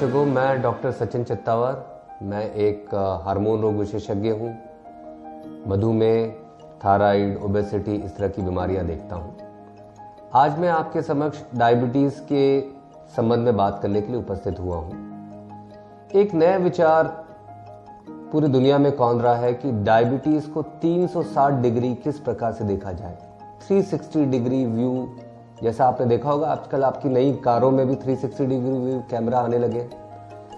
दर्शकों, मैं डॉक्टर सचिन चित्तावर। मैं एक हार्मोन रोग विशेषज्ञ हूँ। मधुमेह, थायराइड, ओबेसिटी, इस तरह की बीमारियाँ देखता हूँ। आज मैं आपके समक्ष डायबिटीज़ के संबंध में बात करने के लिए उपस्थित हुआ हूँ। एक नया विचार पूरी दुनिया में कौंध रहा है कि डायबिटीज़ को 360 डिग्री किस प्रकार से देखा जाए। 360 डिग्री व्यू, जैसा आपने देखा होगा आजकल आपकी नई कारों में भी 360 डिग्री व्यू कैमरा आने लगे,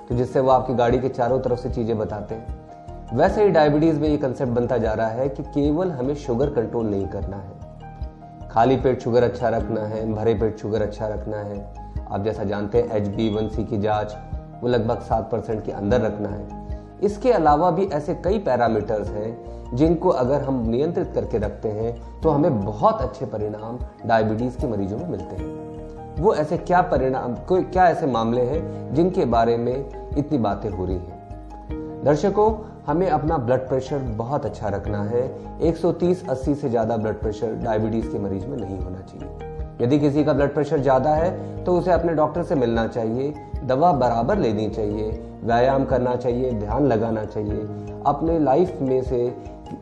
तो जिससे वो आपकी गाड़ी के चारों तरफ से चीज़ें बताते हैं। वैसे ही डायबिटीज़ में ये कंसेप्ट बनता जा रहा है कि केवल हमें शुगर कंट्रोल नहीं करना है, खाली पेट शुगर अच्छा रखना है, भरे पेट शुगर अच्छा रखना है। आप जैसा जानते हैं HbA1c की जांच वो लगभग 7% के अंदर रखना है। इसके अलावा भी ऐसे कई पैरामीटर्स हैं जिनको अगर हम नियंत्रित करके रखते हैं तो हमें बहुत अच्छे परिणाम डायबिटीज़ के मरीजों में मिलते हैं। वो ऐसे क्या ऐसे मामले हैं जिनके बारे में इतनी बातें हो रही हैं। दर्शकों, हमें अपना ब्लड प्रेशर बहुत अच्छा रखना है। 130/80 से ज़्यादा ब्लड प्रेशर डायबिटीज़ के मरीज में नहीं होना चाहिए। यदि किसी का ब्लड प्रेशर ज़्यादा है तो उसे अपने डॉक्टर से मिलना चाहिए, दवा बराबर लेनी चाहिए, व्यायाम करना चाहिए, ध्यान लगाना चाहिए। अपने लाइफ में से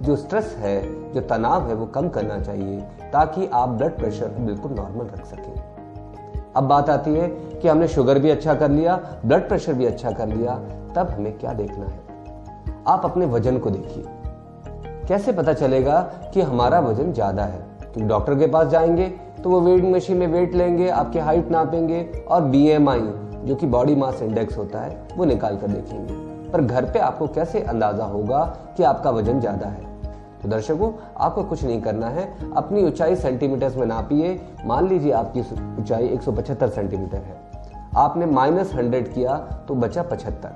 जो स्ट्रेस है, जो तनाव है, वो कम करना चाहिए ताकि आप ब्लड प्रेशर बिल्कुल नॉर्मल रख सकें। अब बात आती है कि हमने शुगर भी अच्छा कर लिया, ब्लड प्रेशर भी अच्छा कर लिया, तब हमें क्या देखना है। आप अपने वजन को देखिए। कैसे पता चलेगा कि हमारा वजन ज़्यादा है? क्योंकि डॉक्टर के पास जाएंगे तो वो वेट मशीन में वेट लेंगे, आपकी हाइट नापेंगे और BMI जो कि बॉडी मास इंडेक्स होता है वो निकाल कर देखेंगे। पर घर पे आपको कैसे अंदाजा होगा कि आपका वजन ज्यादा है? तो दर्शकों, आपको कुछ नहीं करना है, अपनी ऊंचाई सेंटीमीटर्स में नापिए। मान लीजिए आपकी ऊंचाई 175 सेंटीमीटर है, आपने -100 किया तो बचा 75।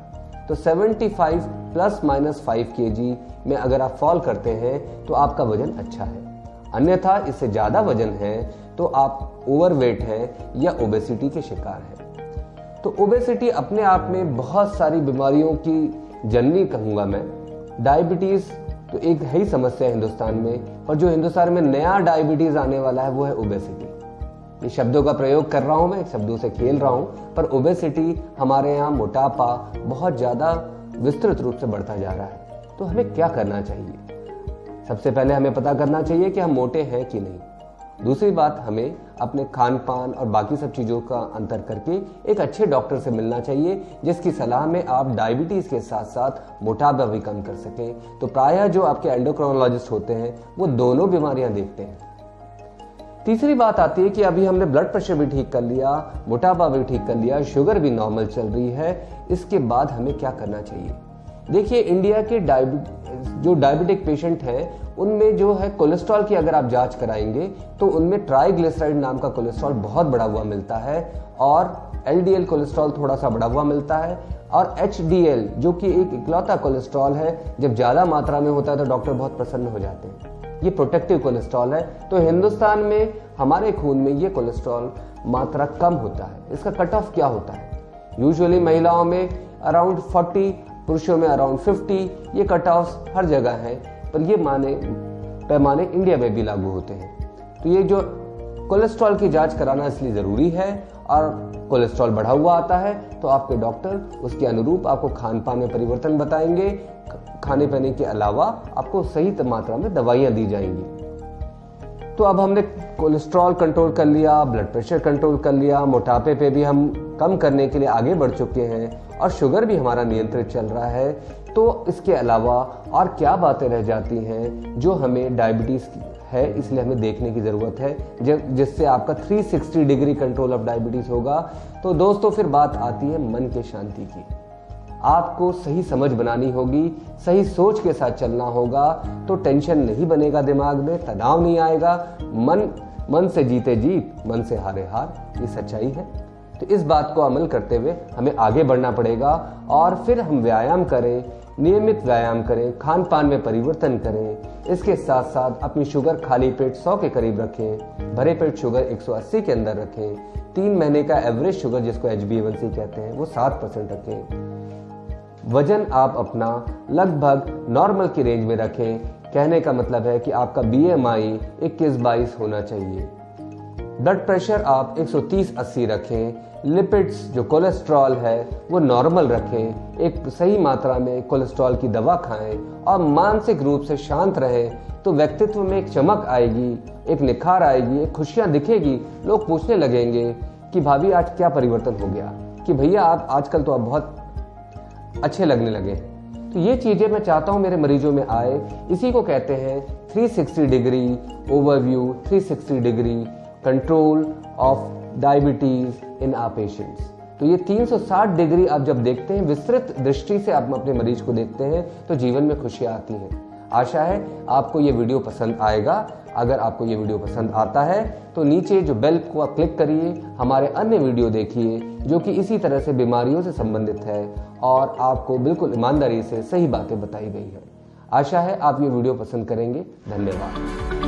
तो 75 ±5 kg में अगर आप फॉल करते हैं तो आपका वजन अच्छा है। अन्यथा इससे ज्यादा वजन है तो आप ओवरवेट है या ओबेसिटी के शिकार हैं। तो ओबेसिटी अपने आप में बहुत सारी बीमारियों की जननी कहूंगा मैं। डायबिटीज तो एक है ही समस्या हिंदुस्तान में, और जो हिंदुस्तान में नया डायबिटीज आने वाला है वो है ओबेसिटी। ये शब्दों का प्रयोग कर रहा हूं मैं, शब्दों से खेल रहा हूं, पर ओबेसिटी हमारे यहाँ मोटापा बहुत ज्यादा विस्तृत रूप से बढ़ता जा रहा है। तो हमें क्या करना चाहिए? सबसे पहले हमें पता करना चाहिए कि हम मोटे हैं कि नहीं। दूसरी बात, हमें अपने खान पान और बाकी सब चीज़ों का अंतर करके एक अच्छे डॉक्टर से मिलना चाहिए जिसकी सलाह में आप डायबिटीज़ के साथ साथ मोटापा भी कम कर सकें। तो प्रायः जो आपके एंडोक्राइनोलॉजिस्ट होते हैं वो दोनों बीमारियां देखते हैं। तीसरी बात आती है कि अभी हमने ब्लड प्रेशर भी ठीक कर लिया, मोटापा भी ठीक कर लिया, शुगर भी नॉर्मल चल रही है, इसके बाद हमें क्या करना चाहिए? देखिए, इंडिया के जो डायबिटिक पेशेंट हैं उनमें जो है कोलेस्ट्रॉल की अगर आप जांच कराएंगे तो उनमें ट्राइग्लिसराइड नाम का कोलेस्ट्रॉल बहुत बढ़ा हुआ मिलता है, और LDL कोलेस्ट्रॉल थोड़ा सा बढ़ा हुआ मिलता है, और HDL जो कि एक इकलौता कोलेस्ट्रॉल है, जब ज्यादा मात्रा में होता है तो डॉक्टर बहुत प्रसन्न हो जाते हैं। ये प्रोटेक्टिव कोलेस्ट्रॉल है। तो हिंदुस्तान में हमारे खून में ये कोलेस्ट्रॉल मात्रा कम होता है। इसका कट ऑफ क्या होता है? यूजुअली महिलाओं में अराउंड 40, पुरुषों में अराउंड 50। ये कट ऑफ हर जगह है, पर ये पैमाने इंडिया में भी लागू होते हैं। तो ये जो कोलेस्ट्रॉल की जांच कराना इसलिए जरूरी है, और कोलेस्ट्रॉल बढ़ा हुआ आता है तो आपके डॉक्टर उसके अनुरूप आपको खान पान में परिवर्तन बताएंगे। खाने पीने के अलावा आपको सही मात्रा में दवाइयां दी जाएंगी। तो अब हमने कोलेस्ट्रॉल कंट्रोल कर लिया, ब्लड प्रेशर कंट्रोल कर लिया, मोटापे पे भी हम कम करने के लिए आगे बढ़ चुके हैं, और शुगर भी हमारा नियंत्रित चल रहा है। तो इसके अलावा और क्या बातें रह जाती हैं जो हमें डायबिटीज है इसलिए हमें देखने की जरूरत है, जिससे आपका 360 डिग्री कंट्रोल ऑफ डायबिटीज होगा। तो दोस्तों, फिर बात आती है मन के शांति की। आपको सही समझ बनानी होगी, सही सोच के साथ चलना होगा, तो टेंशन नहीं बनेगा दिमाग में, तनाव नहीं आएगा। मन से जीते जीत, मन से हारे हार, ये सच्चाई है। तो इस बात को अमल करते हुए हमें आगे बढ़ना पड़ेगा, और फिर हम व्यायाम करें, नियमित व्यायाम करें, खान पान में परिवर्तन करें। इसके साथ साथ अपनी शुगर खाली पेट 100 के करीब रखें, भरे पेट शुगर 180 के अंदर रखें, 3 महीने का एवरेज शुगर जिसको HbA1c कहते हैं वो 7% रखें। वजन आप अपना लगभग नॉर्मल की रेंज में रखें। कहने का मतलब है कि आपका BMI 21-22 होना चाहिए। ब्लड प्रेशर आप 130/80 रखें। लिपिड्स जो कोलेस्ट्रॉल है वो नॉर्मल रखें। एक सही मात्रा में कोलेस्ट्रॉल की दवा खाएं और मानसिक रूप से शांत रहें, तो व्यक्तित्व में एक चमक आएगी, एक निखार आएगी, एक खुशियां दिखेगी। लोग पूछने लगेंगे कि भाभी आज क्या परिवर्तन हो गया, कि भैया आप आजकल तो आप बहुत अच्छे लगने लगे। तो ये चीजें मैं चाहता हूं मेरे मरीजों में आए। इसी को कहते हैं 360 degree overview, 360 degree control of diabetes in our patients. तो ये 360 डिग्री आप जब देखते हैं, विस्तृत दृष्टि से आप अपने मरीज को देखते हैं, तो जीवन में खुशियां आती हैं। आशा है आपको ये वीडियो पसंद आएगा। अगर आपको ये वीडियो पसंद आता है तो नीचे जो बेल को आप क्लिक करिए, हमारे अन्य वीडियो देखिए जो कि इसी तरह से बीमारियों से संबंधित है और आपको बिल्कुल ईमानदारी से सही बातें बताई गई हैं। आशा है आप ये वीडियो पसंद करेंगे। धन्यवाद।